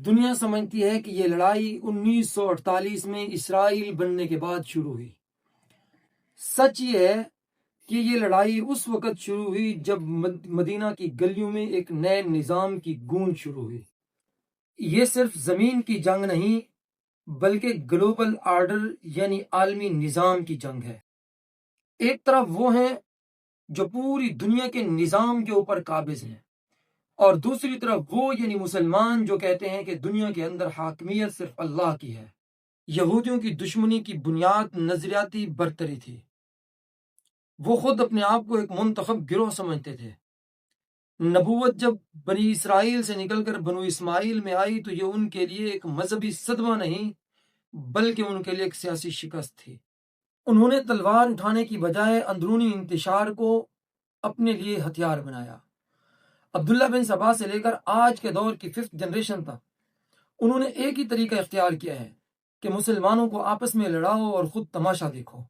دنیا سمجھتی ہے کہ یہ لڑائی 1948 میں اسرائیل بننے کے بعد شروع ہوئی۔ سچ یہ ہے کہ یہ لڑائی اس وقت شروع ہوئی جب مدینہ کی گلیوں میں ایک نئے نظام کی گونج شروع ہوئی۔ یہ صرف زمین کی جنگ نہیں بلکہ گلوبل آرڈر یعنی عالمی نظام کی جنگ ہے۔ ایک طرف وہ ہیں جو پوری دنیا کے نظام کے اوپر قابض ہیں، اور دوسری طرف وہ یعنی مسلمان جو کہتے ہیں کہ دنیا کے اندر حاکمیت صرف اللہ کی ہے۔ یہودیوں کی دشمنی کی بنیاد نظریاتی برتری تھی۔ وہ خود اپنے آپ کو ایک منتخب گروہ سمجھتے تھے۔ نبوت جب بنی اسرائیل سے نکل کر بنو اسماعیل میں آئی تو یہ ان کے لیے ایک مذہبی صدمہ نہیں بلکہ ان کے لیے ایک سیاسی شکست تھی۔ انہوں نے تلوار اٹھانے کی بجائے اندرونی انتشار کو اپنے لیے ہتھیار بنایا۔ عبداللہ بن سبا سے لے کر آج کے دور کی 5th جنریشن تک انہوں نے ایک ہی طریقہ اختیار کیا ہے کہ مسلمانوں کو آپس میں لڑاؤ اور خود تماشا دیکھو۔